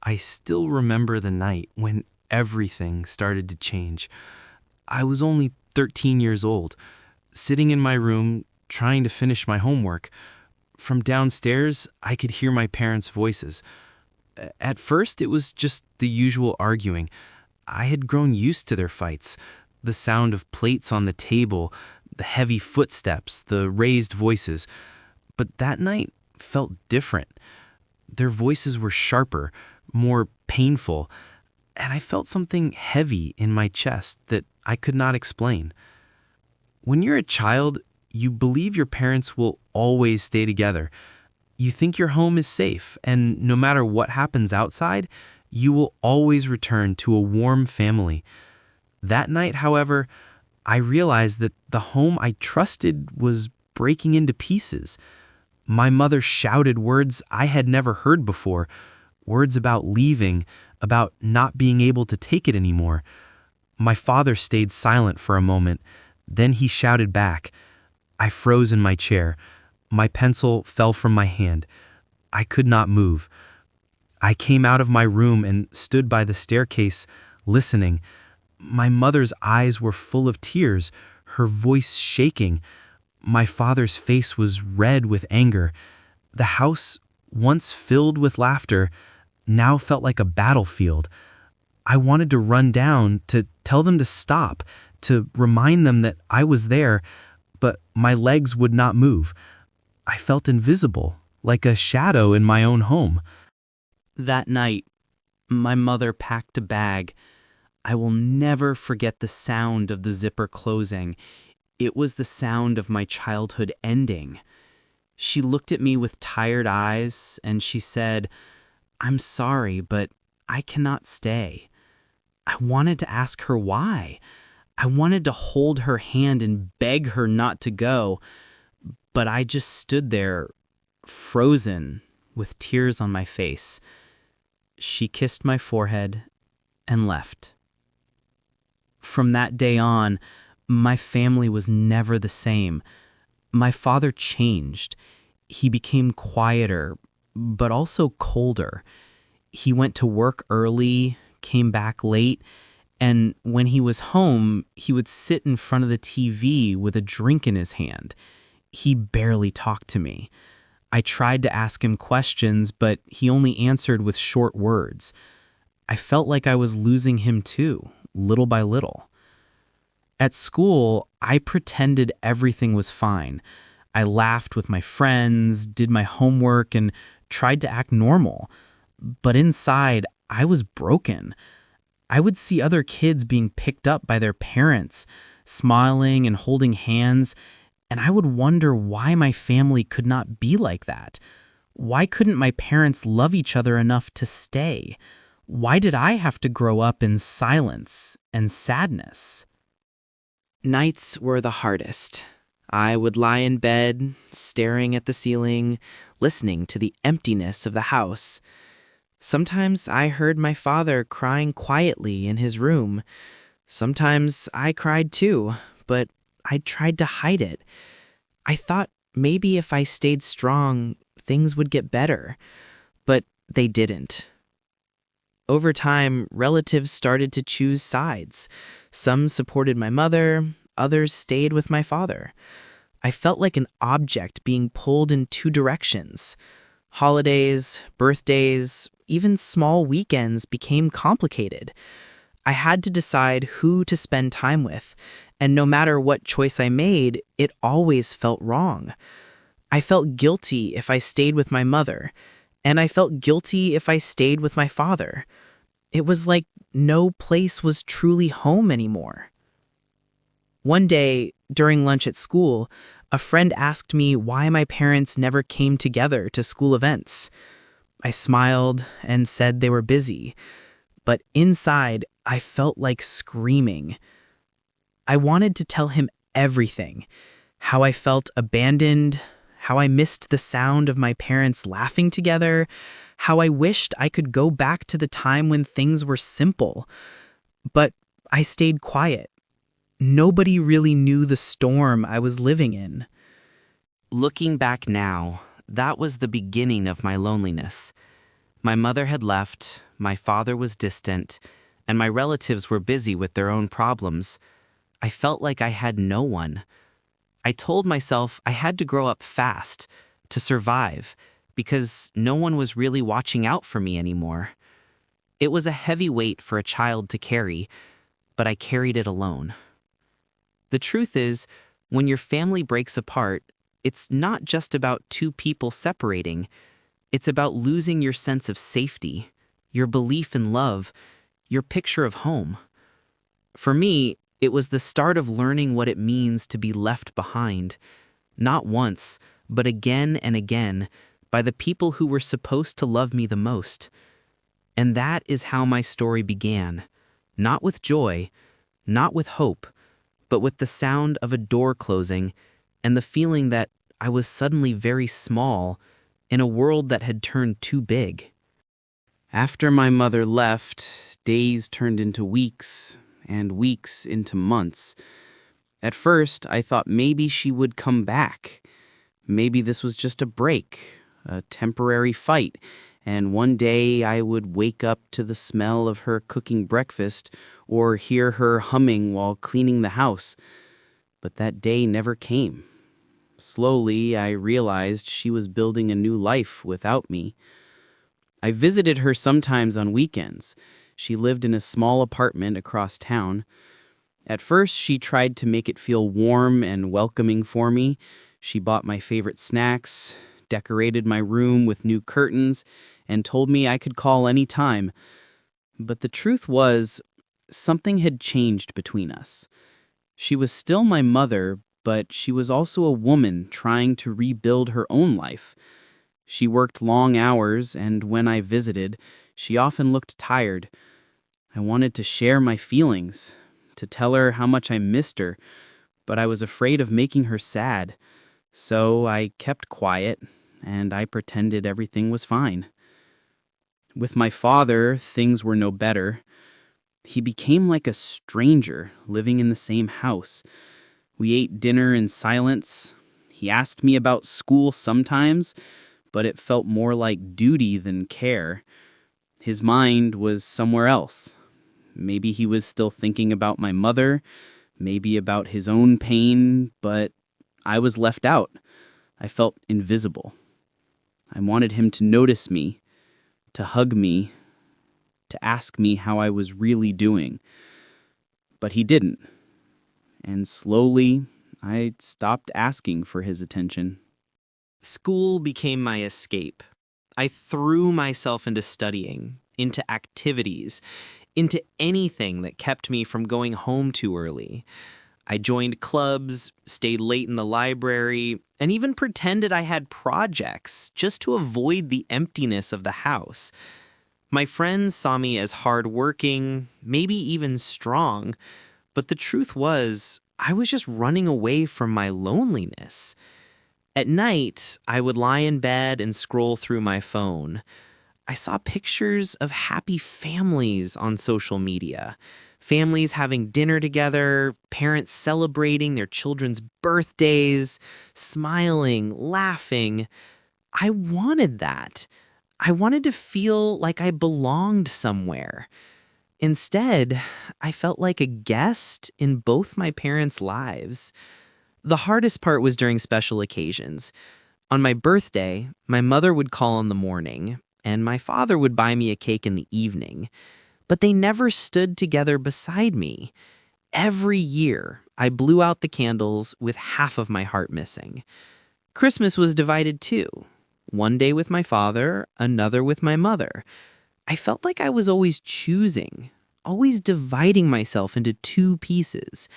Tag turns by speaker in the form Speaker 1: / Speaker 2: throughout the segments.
Speaker 1: I still remember the night when everything started to change. I was only 13 years old, sitting in my room trying to finish my homework. From downstairs, I could hear my parents' voices. At first, it was just the usual arguing. I had grown used to their fights. The sound of plates on the table, the heavy footsteps, the raised voices. But that night felt different. Their voices were sharper, more painful, and I felt something heavy in my chest that I could not explain. When you're a child, you believe your parents will always stay together. You think your home is safe, and no matter what happens outside, you will always return to a warm family. That night, however, I realized that the home I trusted was breaking into pieces. My mother shouted words I had never heard before, words about leaving, about not being able to take it anymore. My father stayed silent for a moment, then he shouted back. I froze in my chair. My pencil fell from my hand. I could not move. I came out of my room and stood by the staircase, listening. My mother's eyes were full of tears, her voice shaking. My father's face was red with anger. The house, once filled with laughter, now felt like a battlefield. I wanted to run down, to tell them to stop, to remind them that I was there, but my legs would not move. I felt invisible, like a shadow in my own home. That night, my mother packed a bag. I will never forget the sound of the zipper closing. It was the sound of my childhood ending. She looked at me with tired eyes and she said, "I'm sorry, but I cannot stay." I wanted to ask her why. I wanted to hold her hand and beg her not to go, but I just stood there, frozen, with tears on my face. She kissed my forehead and left. From that day on, my family was never the same. My father changed. He became quieter, but also colder. He went to work early, came back late, and when he was home, he would sit in front of the TV with a drink in his hand. He barely talked to me. I tried to ask him questions, but he only answered with short words. I felt like I was losing him too, little by little. At school, I pretended everything was fine. I laughed with my friends, did my homework, and tried to act normal. But inside, I was broken. I would see other kids being picked up by their parents, smiling and holding hands, and I would wonder why my family could not be like that. Why couldn't my parents love each other enough to stay? Why did I have to grow up in silence and sadness? Nights were the hardest. I would lie in bed, staring at the ceiling, listening to the emptiness of the house. Sometimes I heard my father crying quietly in his room. Sometimes I cried too, but I tried to hide it. I thought maybe if I stayed strong, things would get better. But they didn't. Over time, relatives started to choose sides. Some supported my mother, others stayed with my father. I felt like an object being pulled in two directions. Holidays, birthdays, even small weekends became complicated. I had to decide who to spend time with, and no matter what choice I made, it always felt wrong. I felt guilty if I stayed with my mother, and I felt guilty if I stayed with my father. It was like no place was truly home anymore. One day, during lunch at school, a friend asked me why my parents never came together to school events. I smiled and said they were busy, but inside, I felt like screaming. I wanted to tell him everything, how I felt abandoned, how I missed the sound of my parents laughing together, how I wished I could go back to the time when things were simple. But I stayed quiet. Nobody really knew the storm I was living in. Looking back now, that was the beginning of my loneliness. My mother had left, my father was distant, and my relatives were busy with their own problems, I felt like I had no one. I told myself I had to grow up fast, to survive, because no one was really watching out for me anymore. It was a heavy weight for a child to carry, but I carried it alone. The truth is, when your family breaks apart, it's not just about two people separating. It's about losing your sense of safety, your belief in love, your picture of home. For me, it was the start of learning what it means to be left behind, not once, but again and again, by the people who were supposed to love me the most. And that is how my story began, not with joy, not with hope, but with the sound of a door closing and the feeling that I was suddenly very small in a world that had turned too big. After my mother left, days turned into weeks, and weeks into months. At first, I thought maybe she would come back. Maybe this was just a break, a temporary fight, and one day I would wake up to the smell of her cooking breakfast or hear her humming while cleaning the house. But that day never came. Slowly, I realized she was building a new life without me. I visited her sometimes on weekends. She lived in a small apartment across town. At first, she tried to make it feel warm and welcoming for me. She bought my favorite snacks, decorated my room with new curtains, and told me I could call any time. But the truth was, something had changed between us. She was still my mother, but she was also a woman trying to rebuild her own life. She worked long hours, and when I visited, she often looked tired. I wanted to share my feelings, to tell her how much I missed her, but I was afraid of making her sad. So I kept quiet, and I pretended everything was fine. With my father, things were no better. He became like a stranger living in the same house. We ate dinner in silence. He asked me about school sometimes, but it felt more like duty than care. His mind was somewhere else. Maybe he was still thinking about my mother, maybe about his own pain, but I was left out. I felt invisible. I wanted him to notice me, to hug me, to ask me how I was really doing. But he didn't. And slowly, I stopped asking for his attention. School became my escape. I threw myself into studying, into activities, into anything that kept me from going home too early. I joined clubs, stayed late in the library, and even pretended I had projects just to avoid the emptiness of the house. My friends saw me as hardworking, maybe even strong, but the truth was, I was just running away from my loneliness. At night, I would lie in bed and scroll through my phone. I saw pictures of happy families on social media. Families having dinner together, parents celebrating their children's birthdays, smiling, laughing. I wanted that. I wanted to feel like I belonged somewhere. Instead, I felt like a guest in both my parents' lives. The hardest part was during special occasions. On my birthday, my mother would call in the morning, and my father would buy me a cake in the evening. But they never stood together beside me. Every year, I blew out the candles with half of my heart missing. Christmas was divided too. One day with my father, another with my mother. I felt like I was always choosing, always dividing myself into two pieces.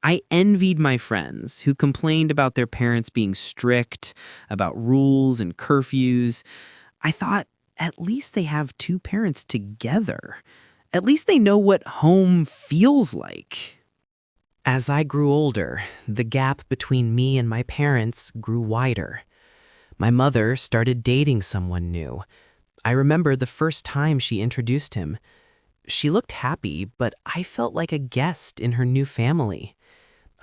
Speaker 1: I envied my friends who complained about their parents being strict, about rules and curfews. I thought, at least they have two parents together. At least they know what home feels like. As I grew older, the gap between me and my parents grew wider. My mother started dating someone new. I remember the first time she introduced him. She looked happy, but I felt like a guest in her new family.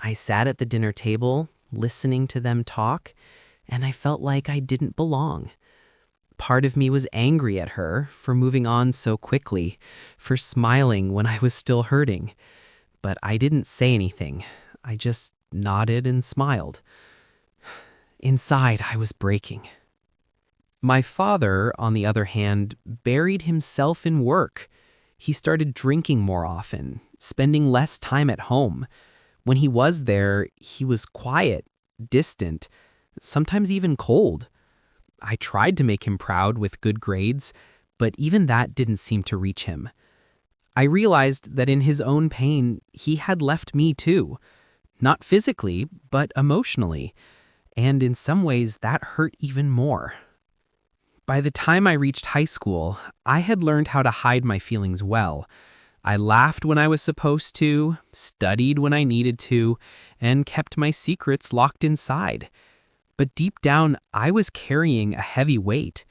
Speaker 1: I sat at the dinner table, listening to them talk, and I felt like I didn't belong.
Speaker 2: Part of me was angry at her for moving on so quickly, for smiling when I was still hurting. But I didn't say anything. I just nodded and smiled. Inside, I was breaking. My father, on the other hand, buried himself in work. He started drinking more often, spending less time at home. When he was there, he was quiet, distant, sometimes even cold. I tried to make him proud with good grades, but even that didn't seem to reach him. I realized that in his own pain, he had left me too. Not physically, but emotionally. And in some ways, that hurt even more. By the time I reached high school, I had learned how to hide my feelings well. I laughed when I was supposed to, studied when I needed to, and kept my secrets locked inside. But deep down, I was carrying a heavy weight.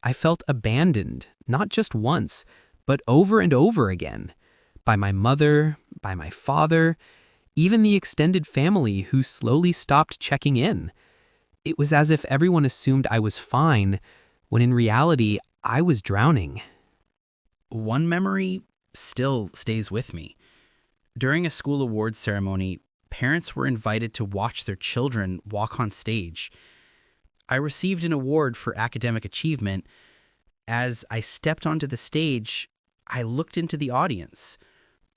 Speaker 2: I felt abandoned, not just once, but over and over again. By my mother, by my father, even the extended family who slowly stopped checking in. It was as if everyone assumed I was fine, when in reality, I was drowning.
Speaker 3: One memory still stays with me. During a school awards ceremony, parents were invited to watch their children walk on stage. I received an award for academic achievement. As I stepped onto the stage, I looked into the audience.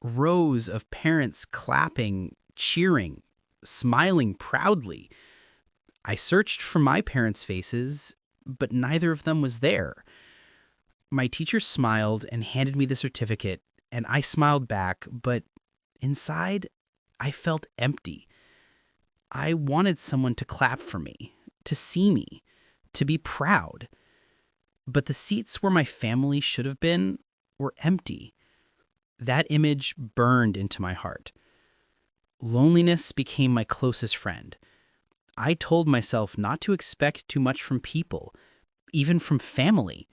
Speaker 3: Rows of parents clapping, cheering, smiling proudly. I searched for my parents' faces, but neither of them was there. My teacher smiled and handed me the certificate, and I smiled back, but inside, I felt empty. I wanted someone to clap for me, to see me, to be proud. But the seats where my family should have been were empty. That image burned into my heart. Loneliness became my closest friend. I told myself not to expect too much from people, even from family.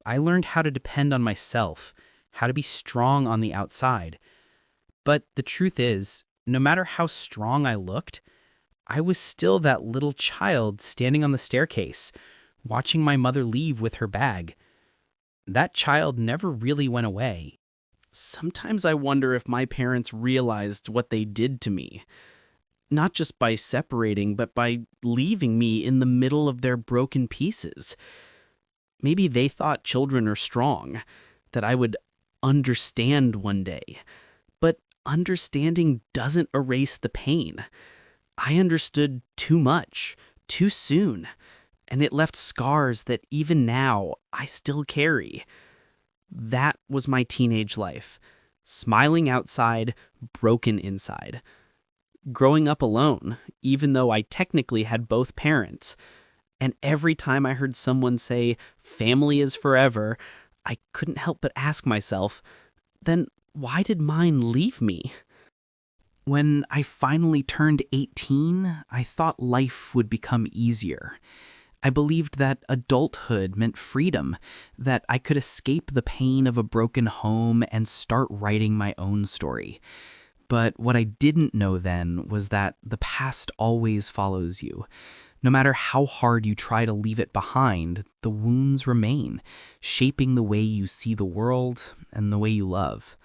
Speaker 3: I learned how to depend on myself, how to be strong on the outside. But the truth is, no matter how strong I looked, I was still that little child standing on the staircase, watching my mother leave with her bag. That child never really went away.
Speaker 1: Sometimes I wonder if my parents realized what they did to me. Not just by separating, but by leaving me in the middle of their broken pieces. Maybe they thought children are strong, that I would understand one day. But understanding doesn't erase the pain. I understood too much, too soon, and it left scars that even now I still carry. That was my teenage life. Smiling outside, broken inside. Growing up alone, even though I technically had both parents. And every time I heard someone say, family is forever, I couldn't help but ask myself, then why did mine leave me? When I finally turned 18, I thought life would become easier. I believed that adulthood meant freedom, that I could escape the pain of a broken home and start writing my own story. But what I didn't know then was that the past always follows you. No matter how hard you try to leave it behind, the wounds remain, shaping the way you see the world and the way you love.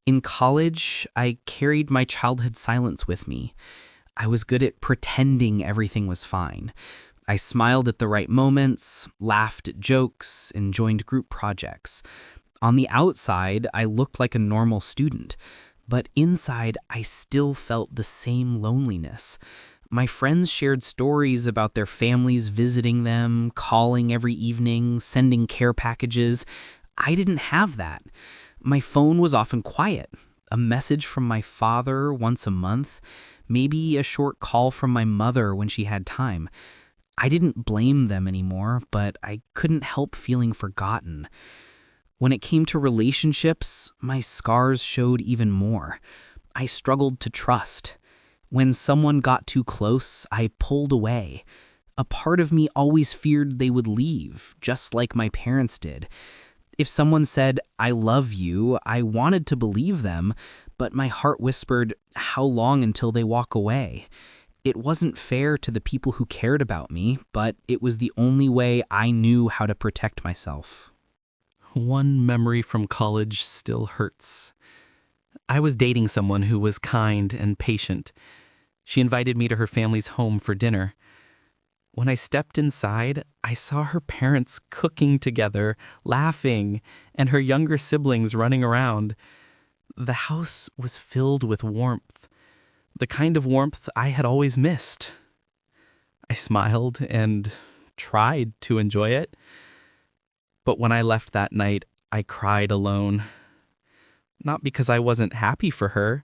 Speaker 1: In college, I carried my childhood silence with me. I was good at pretending everything was fine. I smiled at the right moments, laughed at jokes, and joined group projects. On the outside, I looked like a normal student, but inside, I still felt the same loneliness. My friends shared stories about their families visiting them, calling every evening, sending care packages. I didn't have that. My phone was often quiet. A message from my father once a month, maybe a short call from my mother when she had time. I didn't blame them anymore, but I couldn't help feeling forgotten. When it came to relationships, my scars showed even more. I struggled to trust. When someone got too close, I pulled away. A part of me always feared they would leave, just like my parents did. If someone said, "I love you," I wanted to believe them, but my heart whispered, "How long until they walk away?"
Speaker 3: It wasn't fair to the people who cared about me, but it was the only way I knew how to protect myself.
Speaker 1: One memory from college still hurts. I was dating someone who was kind and patient. She invited me to her family's home for dinner. When I stepped inside, I saw her parents cooking together, laughing, and her younger siblings running around. The house was filled with warmth, the kind of warmth I had always missed. I smiled and tried to enjoy it. But when I left that night, I cried alone. Not because I wasn't happy for her,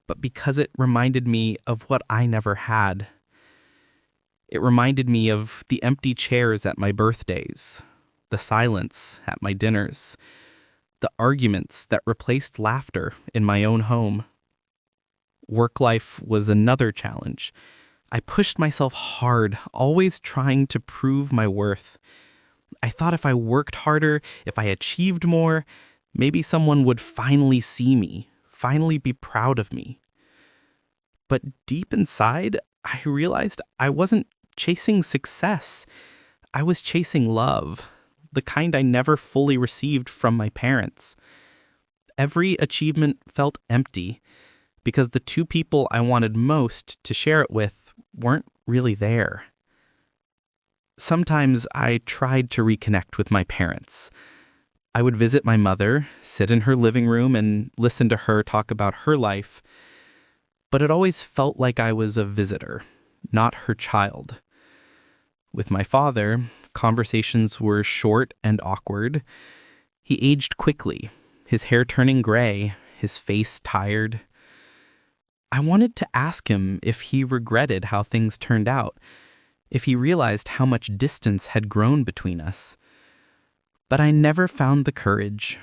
Speaker 1: but because it reminded me of what I never had. It reminded me of the empty chairs at my birthdays, the silence at my dinners, the arguments that replaced laughter in my own home. Work life was another challenge. I pushed myself hard, always trying to prove my worth. I thought if I worked harder, if I achieved more, maybe someone would finally see me, finally be proud of me. But deep inside, I realized I wasn't chasing success. I was chasing love, the kind I never fully received from my parents. Every achievement felt empty because the two people I wanted most to share it with weren't really there. Sometimes I tried to reconnect with my parents. I would visit my mother, sit in her living room, and listen to her talk about her life. But it always felt like I was a visitor, not her child. With my father, conversations were short and awkward. He aged quickly, his hair turning gray, his face tired. I wanted to ask him if he regretted how things turned out, if he realized how much distance had grown between us. But I never found the courage.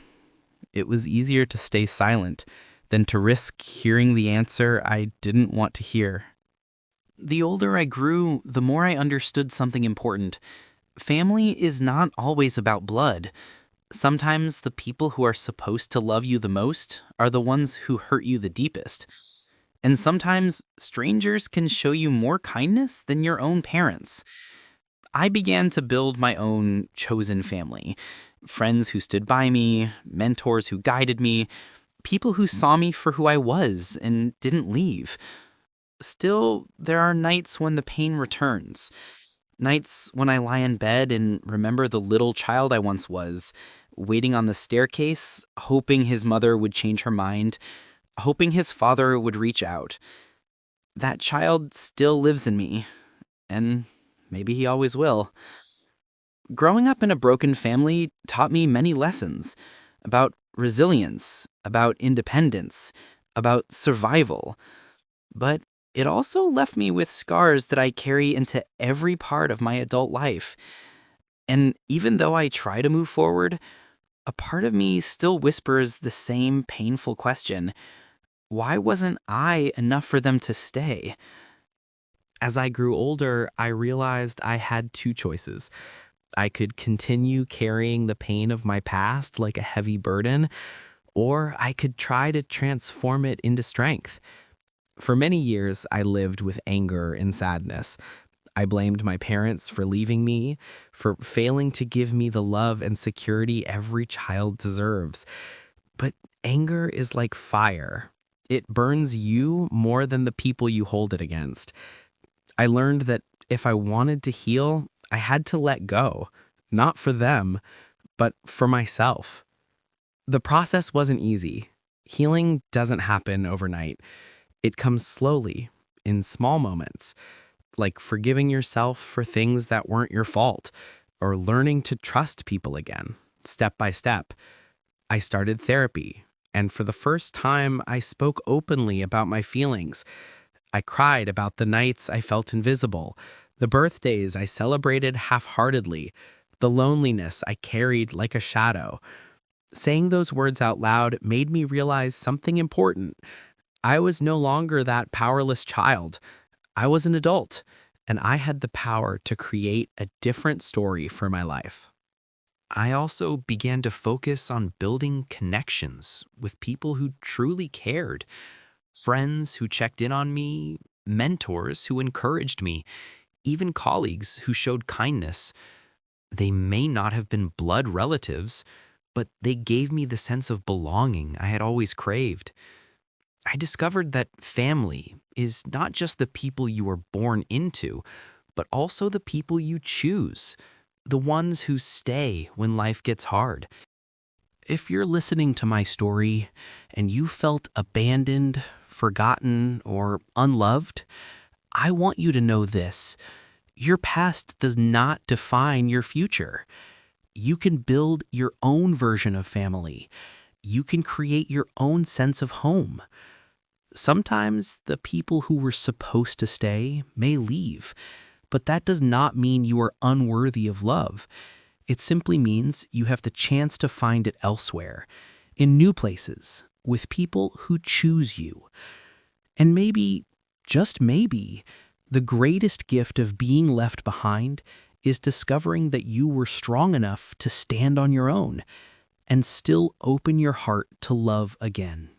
Speaker 1: It was easier to stay silent than to risk hearing the answer I didn't want to hear.
Speaker 3: The older I grew, the more I understood something important. Family is not always about blood. Sometimes the people who are supposed to love you the most are the ones who hurt you the deepest. And sometimes strangers can show you more kindness than your own parents. I began to build my own chosen family. Friends who stood by me, mentors who guided me, people who saw me for who I was and didn't leave. Still, there are nights when the pain returns. Nights when I lie in bed and remember the little child I once was, waiting on the staircase, hoping his mother would change her mind, hoping his father would reach out. That child still lives in me, and maybe he always will. Growing up in a broken family taught me many lessons about resilience, about independence, about survival. But it also left me with scars that I carry into every part of my adult life. And even though I try to move forward, a part of me still whispers the same painful question: why wasn't I enough for them to stay?
Speaker 2: As I grew older, I realized I had two choices. I could continue carrying the pain of my past like a heavy burden, or I could try to transform it into strength. For many years, I lived with anger and sadness. I blamed my parents for leaving me, for failing to give me the love and security every child deserves. But anger is like fire. It burns you more than the people you hold it against. I learned that if I wanted to heal, I had to let go, not for them, but for myself. The process wasn't easy. Healing doesn't happen overnight. It comes slowly, in small moments, like forgiving yourself for things that weren't your fault, or learning to trust people again, step by step. I started therapy, and for the first time, I spoke openly about my feelings. I cried about the nights I felt invisible, the birthdays I celebrated half-heartedly, the loneliness I carried like a shadow. Saying those words out loud made me realize something important. I was no longer that powerless child. I was an adult, and I had the power to create a different story for my life. I also began to focus on building connections with people who truly cared. Friends who checked in on me,
Speaker 4: mentors who encouraged me, even colleagues who showed kindness. They may not have been blood relatives, but they gave me the sense of belonging I had always craved. I discovered that family is not just the people you are born into, but also the people you choose, the ones who stay when life gets hard.
Speaker 2: If you're listening to my story and you felt abandoned, forgotten, or unloved, I want you to know this. Your past does not define your future. You can build your own version of family. You can create your own sense of home. Sometimes the people who were supposed to stay may leave, but that does not mean you are unworthy of love. It simply means you have the chance to find it elsewhere, in new places, with people who choose you. And maybe, just maybe, the greatest gift of being left behind is discovering that you were strong enough to stand on your own and still open your heart to love again.